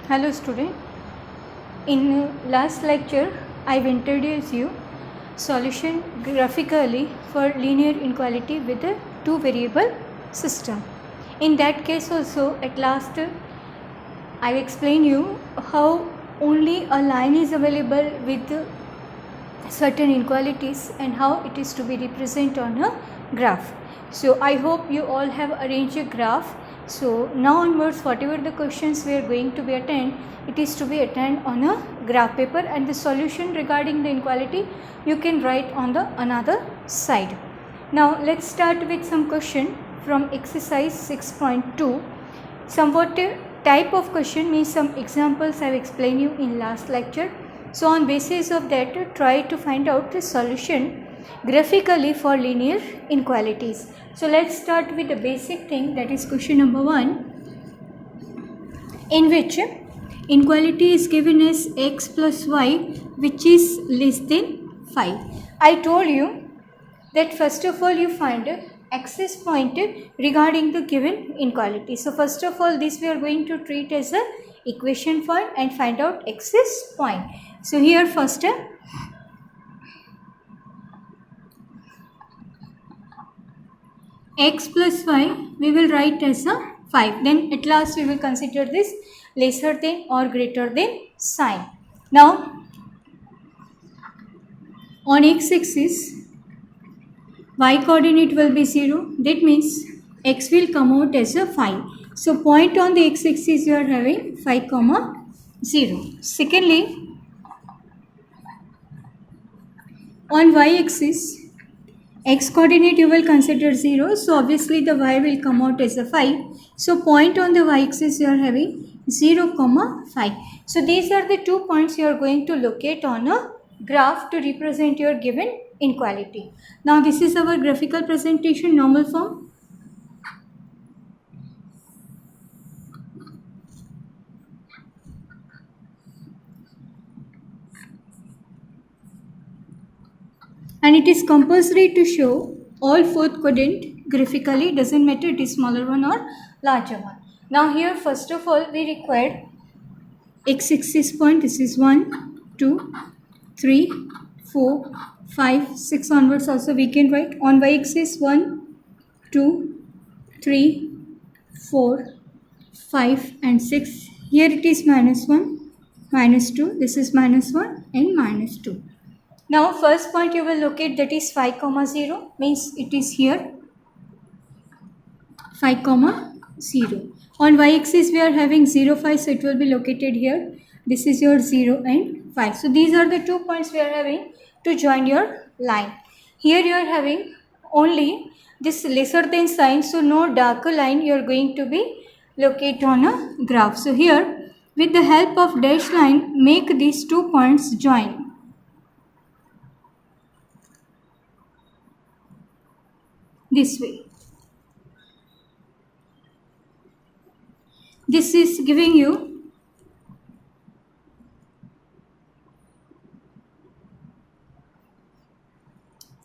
Hello student. In last lecture I've introduced you solution graphically for linear inequality with a two variable system. In that case also at last I've explained you how only a line is available with certain inequalities and how it is to be represented on a graph. So I hope you all have arranged a graph. So now onwards whatever the questions we are going to be attend, it is to be attend on a graph paper, and the solution regarding the inequality you can write on the another side. Now let's start with some question from exercise 6.2. Somewhat type of question means some examples I have explained you in last lecture. So on basis of that try to find out the solution graphically for linear inequalities. So let's start with the basic thing, that is question number 1, in which inequality is given as x plus y which is less than 5. I told you that first of all you find axis point regarding the given inequality. So first of all this we are going to treat as a equation point and find out axis point. So here first x plus y we will write as a 5. Then at last we will consider this lesser than or greater than sign. Now on x-axis y coordinate will be 0. That means x will come out as a 5. So point on the x-axis you are having 5, 0. Secondly, on y-axis x coordinate you will consider 0. So obviously the y will come out as a 5. So point on the y-axis you are having 0, 5. So these are the 2 points you are going to locate on a graph to represent your given inequality. Now this is our graphical presentation normal form. And it is compulsory to show all fourth quadrant graphically, doesn't matter it is smaller one or larger one. Now here first of all we required x-axis point. This is 1, 2, 3, 4, 5, 6 onwards also we can write. On y-axis 1, 2, 3, 4, 5 and 6. Here it is minus 1, minus 2, this is minus 1 and minus 2. Now first point you will locate, that is 5, 0, means it is here 5, 0. On y-axis we are having 0, 5, so it will be located here. This is your 0 and 5. So these are the 2 points we are having to join your line. Here you are having only this lesser than sign, so no darker line you are going to be located on a graph. So here with the help of dash line make these 2 points join. This way. This is giving you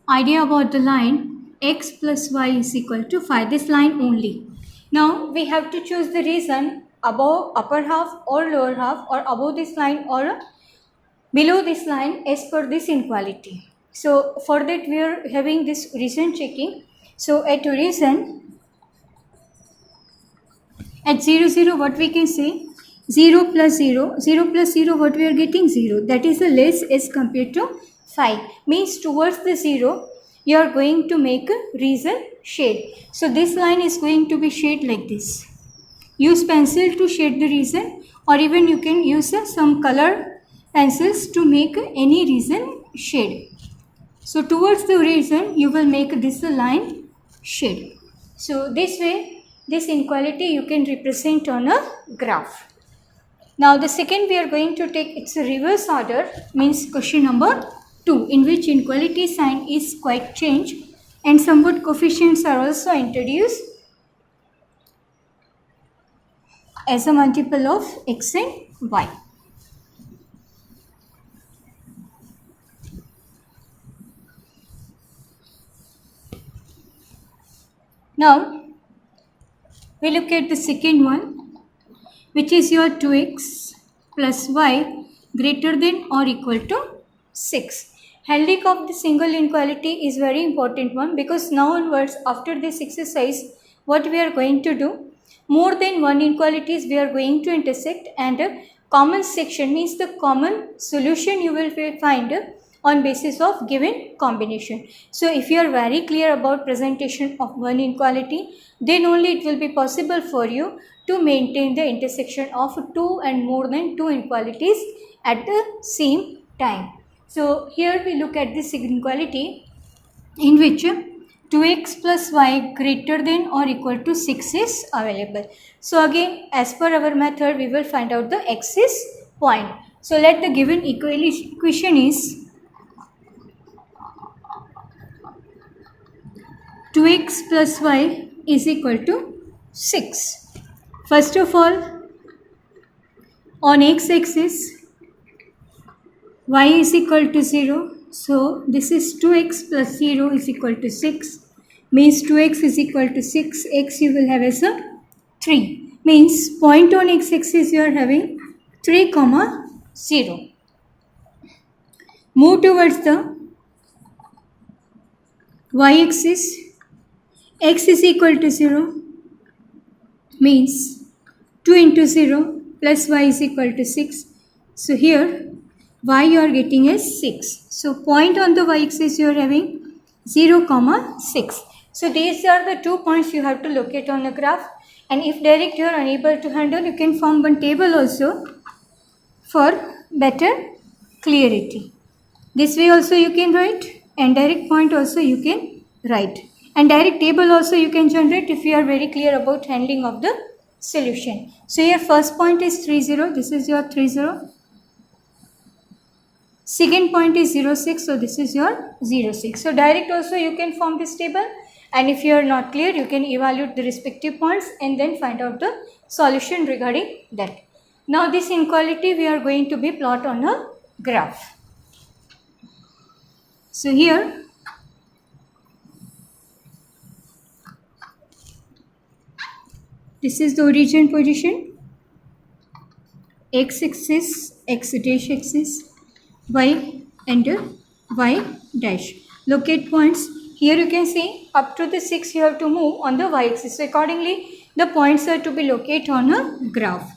idea about the line x plus y is equal to 5. This line only. Now we have to choose the reason above upper half or lower half, or above this line or below this line as per this inequality. So for that we are having this reason checking. So at reason at 0, 0 what we can say, 0 plus 0, 0 plus 0 what we are getting, 0. That is the less as compared to 5. Means towards the 0 you are going to make a reason shade. So this line is going to be shade like this. Use pencil to shade the reason, or even you can use some color pencils to make any reason shade. So towards the reason you will make this line shade. So this way this inequality you can represent on a graph. Now the second we are going to take its reverse order, means question number 2, in which inequality sign is quite changed and somewhat coefficients are also introduced as a multiple of x and y. Now we look at the second one. which is your 2x plus y greater than or equal to 6. Handling of the single inequality is very important one, because now onwards after this exercise what we are going to do, more than one inequalities we are going to intersect, and a common section means the common solution you will find on basis of given combination. So if you are very clear about presentation of one inequality, then only it will be possible for you to maintain the intersection of two and more than two inequalities at the same time. So here we look at this inequality in which 2x plus y greater than or equal to 6 is available. So again, as per our method, we will find out the axis point. So let the given equation is 2x plus y is equal to 6. First of all, on x-axis, y is equal to 0. So this is 2x plus 0 is equal to 6. Means 2x is equal to 6. X you will have as a 3. Means point on x-axis you are having 3, 0. Move towards the y-axis. X is equal to 0. Means 2 into 0 plus y is equal to 6. So here y you are getting as 6. So point on the y-axis you are having 0, 6. So these are the 2 points you have to locate on the graph. And if direct you are unable to handle, you can form one table also for better clarity. This way also you can write, and direct point also you can write. And direct table also you can generate if you are very clear about handling of the solution. So your first point is 3, 0. This is your 3, 0. Second point is 0, 6. So this is your 0, 6. So direct also you can form this table. And if you are not clear, you can evaluate the respective points and then find out the solution regarding that. Now this inequality we are going to be plot on a graph. So here this is the origin position, x-axis, x-dash axis, y and y dash. Locate points. Here you can see up to the 6 you have to move on the y-axis. So accordingly the points are to be located on a graph.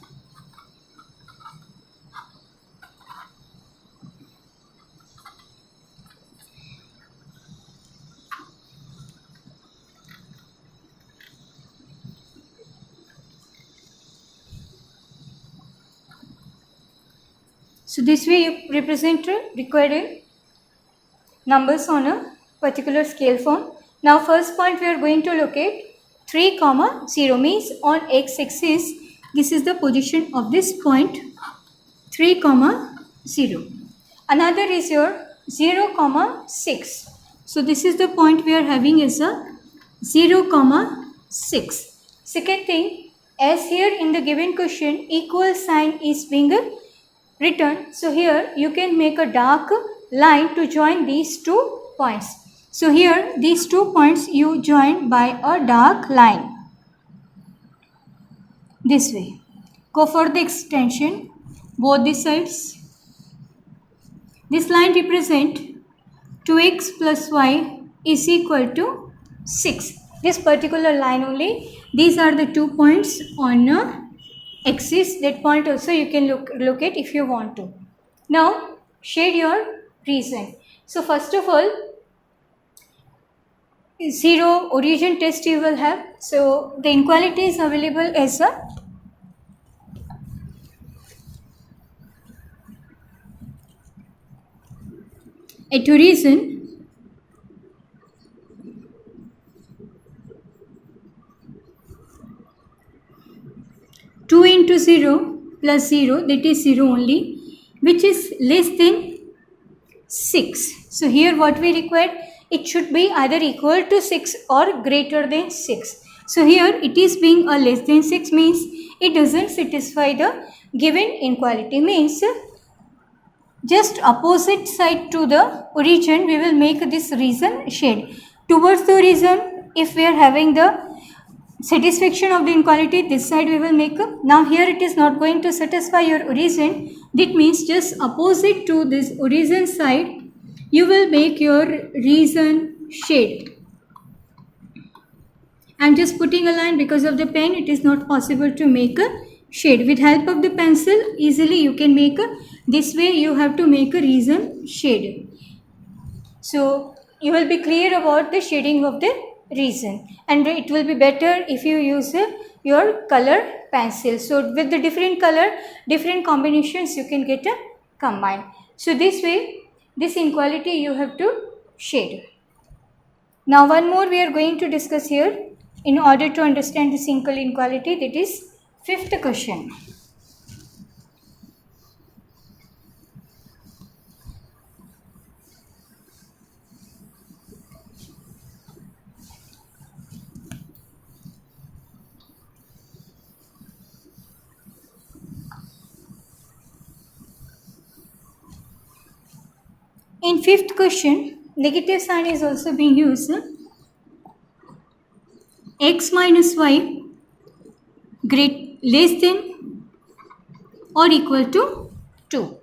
So this way you represent required numbers on a particular scale form. Now first point we are going to locate 3, 0 means on x-axis this is the position of this point 3, 0. Another is your 0, 6. So this is the point we are having as a 0, 6. Second thing, as here in the given question equal sign is being written. So here you can make a dark line to join these 2 points. So here these 2 points you join by a dark line. This way. Go for the extension both the sides. This line represent 2x plus y is equal to 6. This particular line only. These are the 2 points on axis. That point also you can locate if you want to. Now shade your reason. So first of all, 0 origin test you will have. So the inequality is available as a at origin two into 0 plus 0, that is 0 only, which is less than 6. So here what we require, it should be either equal to 6 or greater than 6. So here it is being a less than 6 means it doesn't satisfy the given inequality. Means just opposite side to the origin we will make this region shade. Towards the origin, if we are having the satisfaction of the inequality, this side we will make up. Now here it is not going to satisfy your origin. That means just opposite to this origin side, you will make your reason shade. I am just putting a line because of the pen. It is not possible to make a shade. With help of the pencil, easily you can make a, this way you have to make a reason shade. So you will be clear about the shading of the reason, and it will be better if you use your color pencil. So with the different color, different combinations you can get a combine. So this way, this inequality you have to shade. Now one more we are going to discuss here in order to understand the single inequality, that is fifth question. In fifth question, negative sign is also being used. X minus y less than or equal to 2.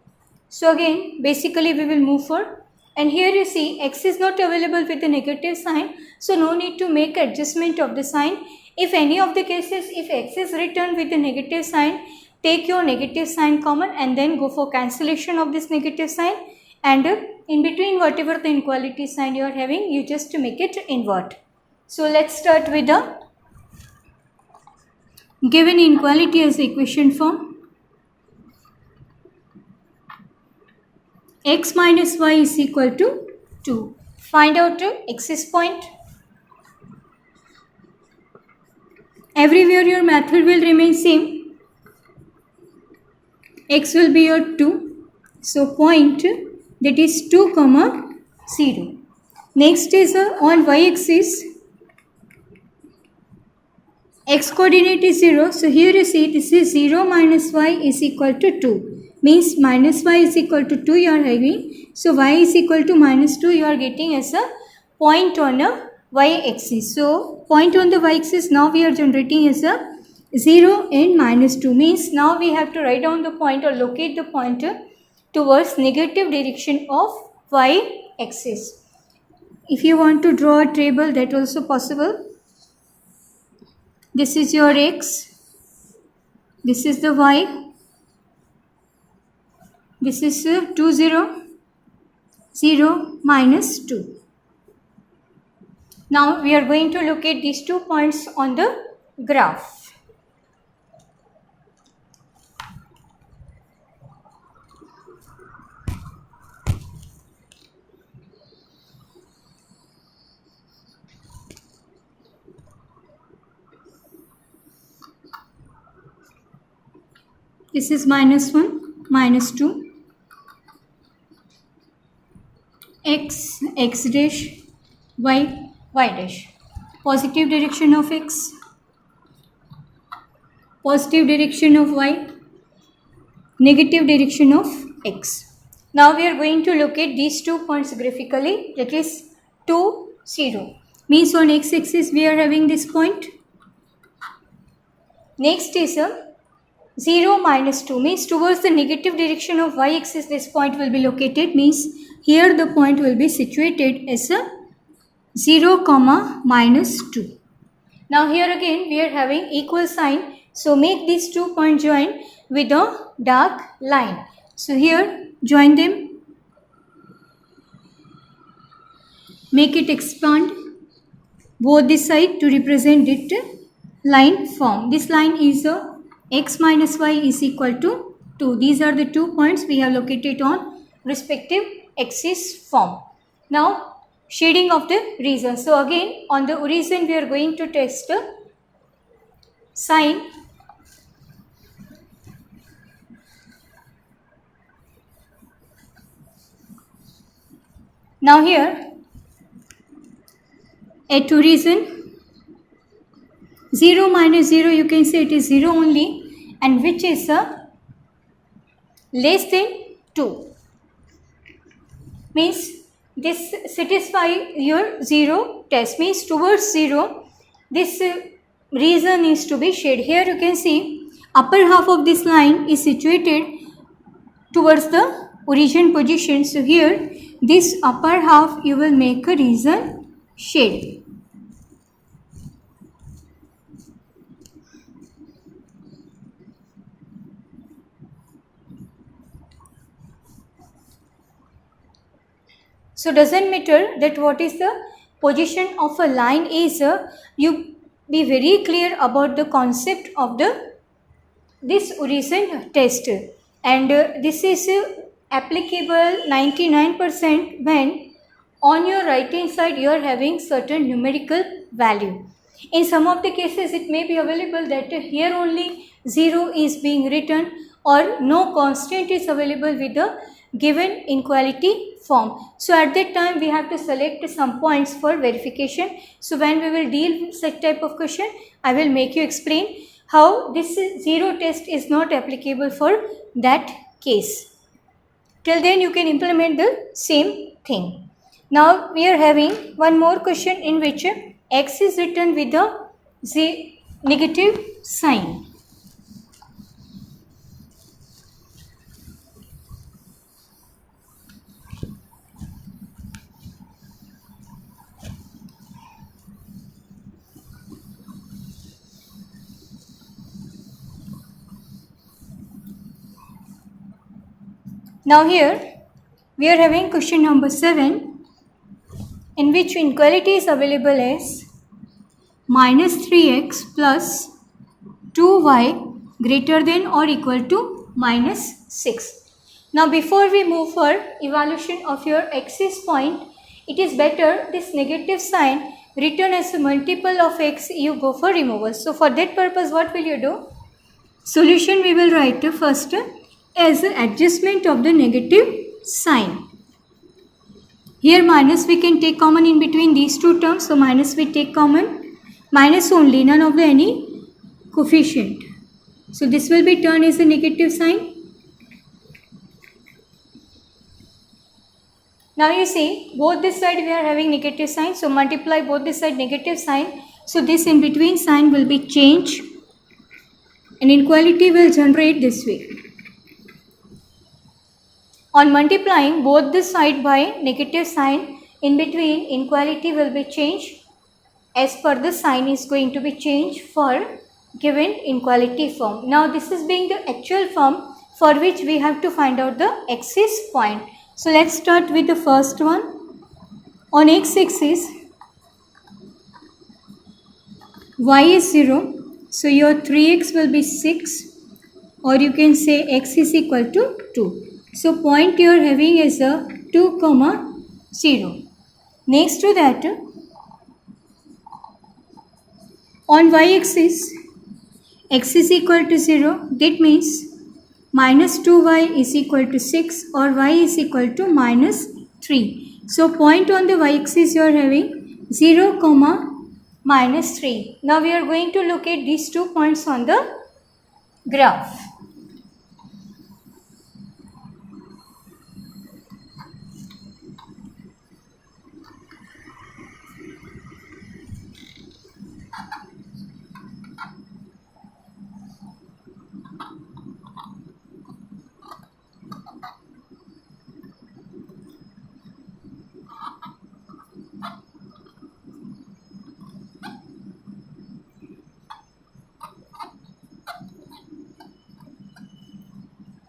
So again, basically we will move for, and here you see x is not available with the negative sign, so no need to make adjustment of the sign. If any of the cases, if x is written with the negative sign, take your negative sign common and then go for cancellation of this negative sign, and in between whatever the inequality sign you are having, you just make it invert. So let's start with the given inequality as the equation form. X minus y is equal to 2. Find out axis point. Everywhere your method will remain same. X will be your 2. So point that is 2, 0. Next is on y-axis. X coordinate is 0. So here you see this is 0 minus y is equal to 2. Means minus y is equal to 2 you are having. So y is equal to minus 2 you are getting as a point on a y-axis. So point on the y-axis now we are generating as a 0 and minus 2. Means now we have to write down the point or locate the pointer towards negative direction of y-axis. If you want to draw a table, that also possible. This is your x, this is the y, this is 2, 0, 0, minus 2. Now we are going to locate these 2 points on the graph. This is minus 1, minus 2, x, x dash, y, y dash. Positive direction of x, positive direction of y, negative direction of x. Now we are going to locate these 2 points graphically, that is 2, 0. Means on x-axis we are having this point. Next is a 0 minus 2, means towards the negative direction of y-axis this point will be located. Means here the point will be situated as a 0, minus 2. Now here again we are having equal sign. So make these 2 points join with a dark line. So here join them. Make it expand both the side to represent it line form. This line is a x minus y is equal to 2. These are the 2 points we have located on respective axis form. Now shading of the reason. So again on the origin we are going to test sign. Now here at origin 0 minus 0 you can say it is 0 only, and which is less than 2. Means this satisfy your 0 test. Means towards 0 this reason is to be shared. Here you can see upper half of this line is situated towards the origin position. So here this upper half you will make a reason shade. So doesn't matter that what is the position of a line is, you be very clear about the concept of this origin test, and this is applicable 99% when on your right hand side you are having certain numerical value. In some of the cases it may be available that here only 0 is being written or no constant is available with the given inequality form. So at that time we have to select some points for verification. So when we will deal with such type of question, I will make you explain how this 0 test is not applicable for that case. Till then you can implement the same thing. Now we are having one more question in which x is written with the negative sign. Now here we are having question number 7, in which inequality is available as minus 3x plus 2y greater than or equal to minus 6. Now before we move for evaluation of your axis point, it is better this negative sign written as a multiple of x you go for removal. So for that purpose what will you do? Solution we will write first as adjustment of the negative sign. Here minus we can take common in between these two terms. So minus we take common, minus only, none of the any coefficient. So this will be turned as a negative sign. Now you see both this side we are having negative sign. So multiply both this side negative sign. So this in between sign will be changed and inequality will generate this way. On multiplying both this side by negative sign, in between inequality will be changed as per the sign is going to be changed for given inequality form. Now this is being the actual form for which we have to find out the axis point. So let's start with the first one. On x-axis y is 0. So your 3x will be 6, or you can say x is equal to 2. So point you are having is a 2, 0. Next to that, on y-axis, x is equal to 0. That means minus 2y is equal to 6 or y is equal to minus 3. So point on the y-axis you are having 0, minus 3. Now we are going to look at these 2 points on the graph.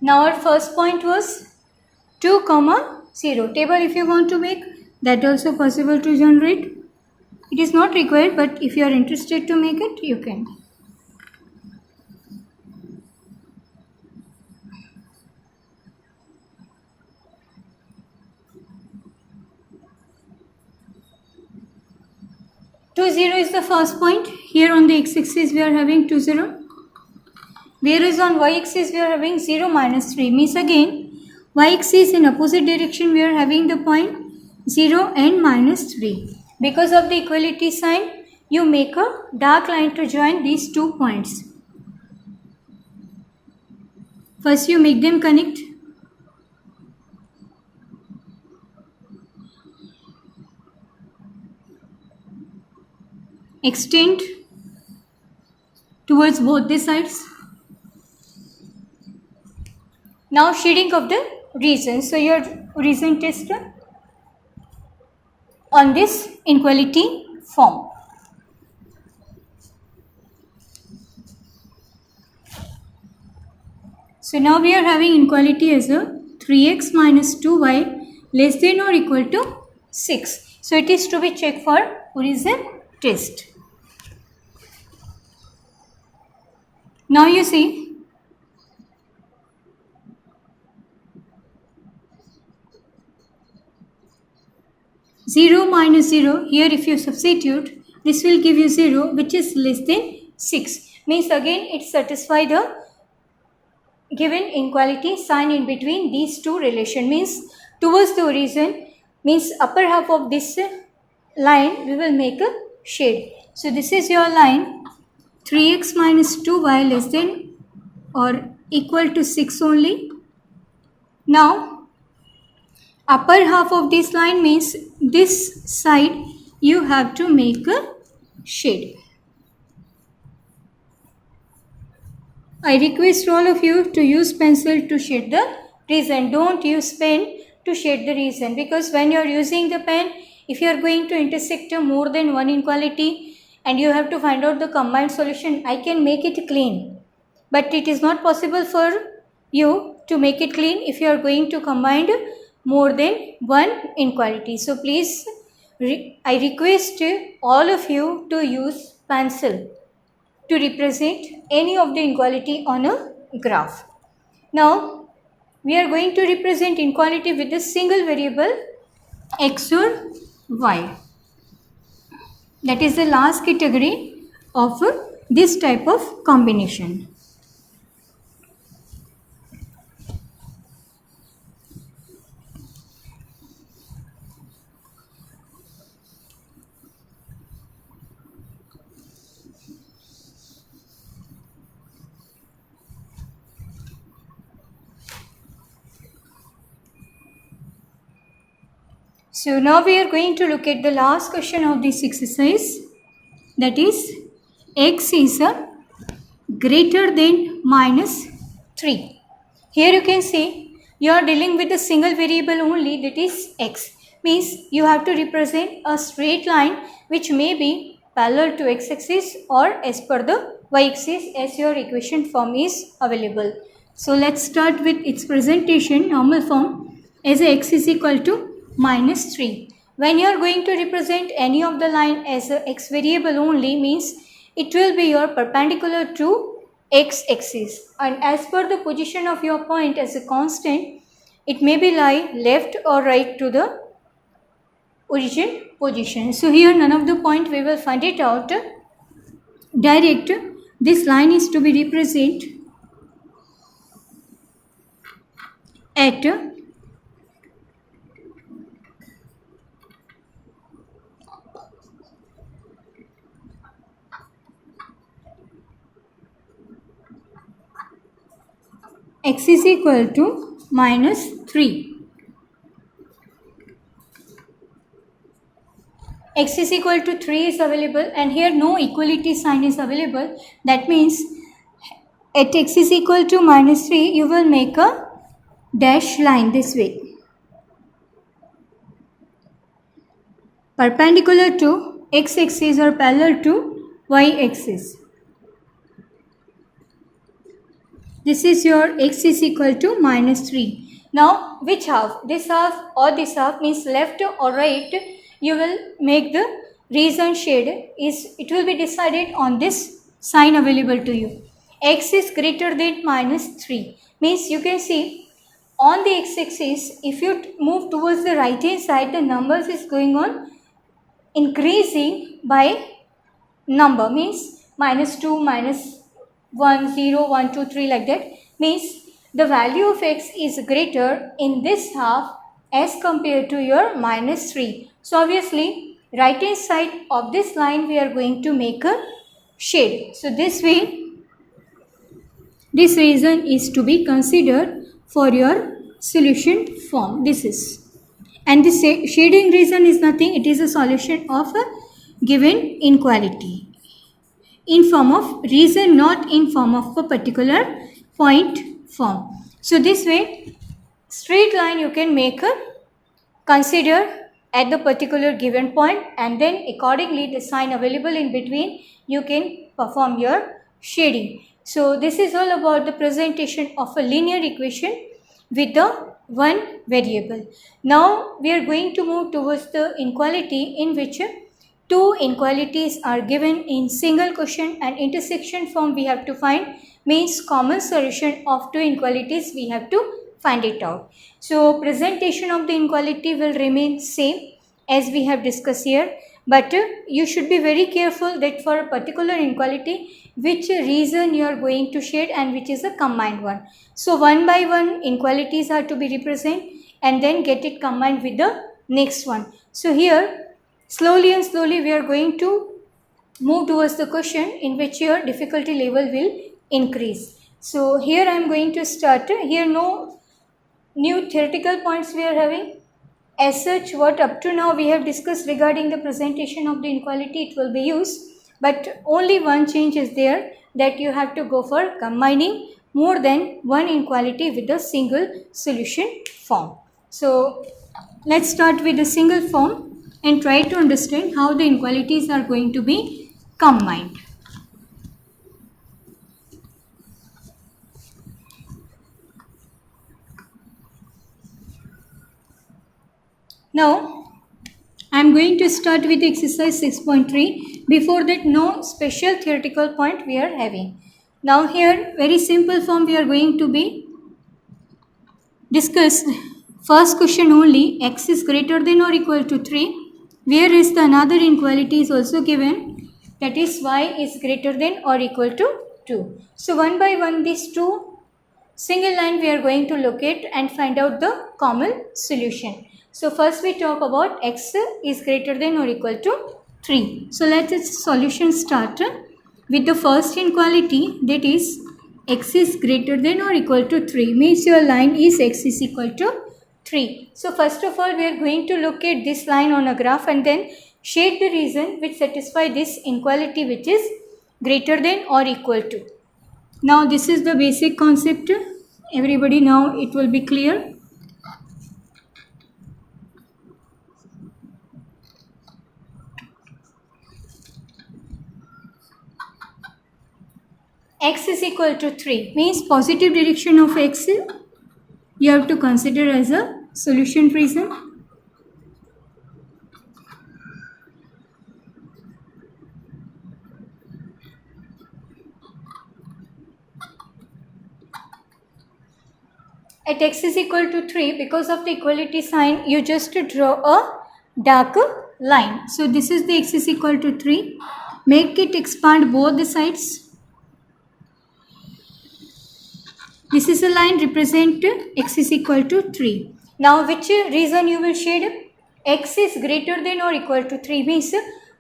Now our first point was 2, 0. Table if you want to make, that also possible to generate. It is not required, but if you are interested to make it, you can. Two 0 is the first point. Here on the x-axis we are having 2, 0. Whereas on y-axis we are having 0, minus 3. Means again, y-axis in opposite direction we are having the point 0 and minus 3. Because of the equality sign, you make a dark line to join these 2 points. First you make them connect. Extend towards both the sides. Now shading of the region. So your region test on this inequality form. So now we are having inequality as a 3x minus 2y less than or equal to 6. So it is to be checked for origin test. Now you see, zero minus 0, here if you substitute, this will give you 0 which is less than 6. Means again it satisfies the given inequality sign in between these two relation. Means towards the origin, means upper half of this line we will make a shade. So this is your line 3x minus 2y less than or equal to 6 only. Now upper half of this line means this side you have to make a shade. I request all of you to use pencil to shade the region. Don't use pen to shade the region, because when you are using the pen, if you are going to intersect more than one inequality and you have to find out the combined solution, I can make it clean. But it is not possible for you to make it clean if you are going to combine more than one inequality. So please, I request all of you to use pencil to represent any of the inequality on a graph. Now we are going to represent inequality with a single variable x or y. That is the last category of this type of combination. So now we are going to look at the last question of this exercise, that is x is greater than minus 3. Here you can see you are dealing with a single variable only, that is x. Means you have to represent a straight line which may be parallel to x-axis or as per the y-axis as your equation form is available. So let's start with its presentation, normal form, as x is equal to minus 3. When you are going to represent any of the line as a x variable only, means it will be your perpendicular to x-axis, and as per the position of your point as a constant, it may be lie left or right to the origin position. So here none of the point we will find it out. Direct, this line is to be represented at x is equal to minus 3. X is equal to 3 is available, and here no equality sign is available. That means at x is equal to minus 3, you will make a dash line this way, perpendicular to x-axis or parallel to y-axis. This is your x is equal to minus 3. Now which half? This half or this half, means left or right, you will make the region shade. It will be decided on this sign available to you. X is greater than minus 3. Means you can see on the x-axis, if you move towards the right hand side, the numbers is going on increasing by number. Means minus 2, minus 1, 0, 1, 2, 3 like that. Means the value of x is greater in this half as compared to your minus 3. So obviously right hand side of this line we are going to make a shade. So this way this region is to be considered for your solution form. This is, and this shading region is nothing, it is a solution of a given inequality. in form of reason, not in form of a particular point form. So this way, straight line you can make a consider at the particular given point, and then accordingly the sign available in between you can perform your shading. So this is all about the presentation of a linear equation with the one variable. Now we are going to move towards the inequality in which two inequalities are given in single question and intersection form we have to find, means common solution of two inequalities we have to find it out. So presentation of the inequality will remain same as we have discussed here, but you should be very careful that for a particular inequality which reason you are going to shade and which is a combined one. So one by one inequalities are to be represented and then get it combined with the next one. So here slowly and slowly we are going to move towards the question in which your difficulty level will increase. So here I am going to start. Here no new theoretical points we are having. As such, what up to now we have discussed regarding the presentation of the inequality, it will be used, but only one change is there, that you have to go for combining more than one inequality with a single solution form. So let's start with the single form and try to understand how the inequalities are going to be combined. Now, I am going to start with exercise 6.3. Before that, no special theoretical point we are having. Now here, very simple form we are going to be discussed. First question only, x is greater than or equal to 3. Whereas the another inequality is also given, that is y is greater than or equal to 2. So one by one these two single line we are going to locate and find out the common solution. So first we talk about x is greater than or equal to 3. So let us solution start with the first inequality, that is x is greater than or equal to 3, means your line is x is equal to 3. So first of all we are going to locate this line on a graph and then shade the reason which satisfy this inequality which is greater than or equal to. Now this is the basic concept. Everybody now it will be clear. X is equal to 3 means positive direction of x you have to consider as a solution reason. At x is equal to 3, because of the equality sign, you just draw a dark line. So this is the x is equal to 3. Make it expand both the sides. This is a line represent x is equal to 3. Now which reason you will shade? X is greater than or equal to 3 means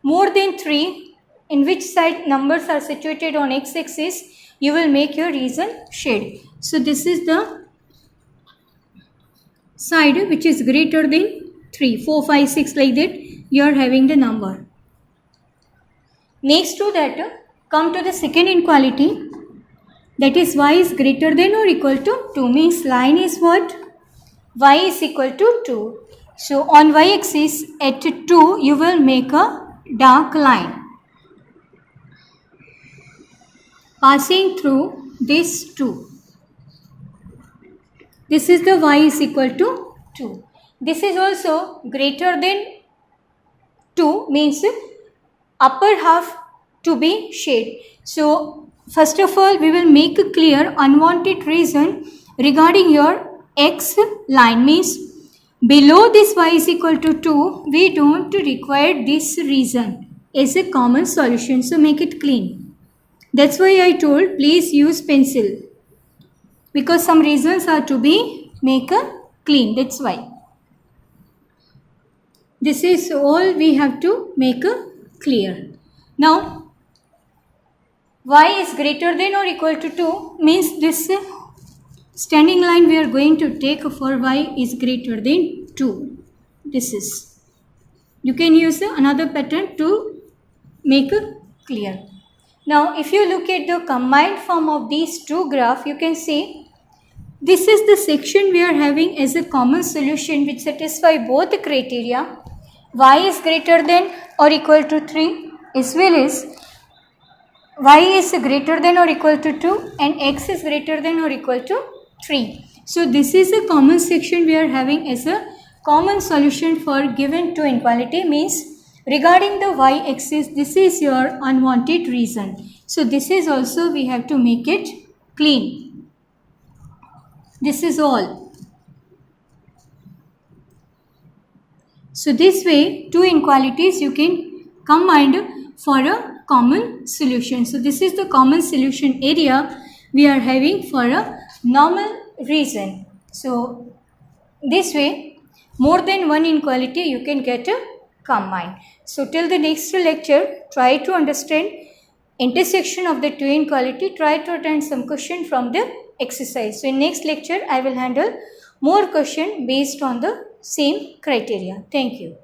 more than 3, in which side numbers are situated on x-axis, you will make your reason shade. So this is the side which is greater than 3, 4, 5, 6 like that you are having the number. Next to that, come to the second inequality, that is y is greater than or equal to 2, means line is what? Y is equal to 2. So on y-axis at 2 you will make a dark line passing through this 2. This is the y is equal to 2. This is also greater than 2 means upper half to be shade. So first of all we will make a clear unwanted reason regarding your x line, means below this y is equal to 2 we don't require this reason as a common solution. So make it clean. That's why I told please use pencil, because some reasons are to be make a clean. That's why. This is all we have to make a clear. Now y is greater than or equal to 2 means this standing line we are going to take for y is greater than 2. This is. You can use another pattern to make it clear. Now if you look at the combined form of these two graphs, you can see this is the section we are having as a common solution which satisfy both the criteria, y is greater than or equal to 3 as well as y is greater than or equal to 2 and x is greater than or equal to 3. So this is a common section we are having as a common solution for given two inequality, means regarding the y-axis this is your unwanted region. So this is also we have to make it clean. This is all. So this way two inequalities you can combine for a common solution. So this is the common solution area we are having for a normal region. So this way more than one inequality you can get a combined. So till the next lecture, try to understand intersection of the two inequality, try to attend some question from the exercise. So in next lecture I will handle more question based on the same criteria. Thank you.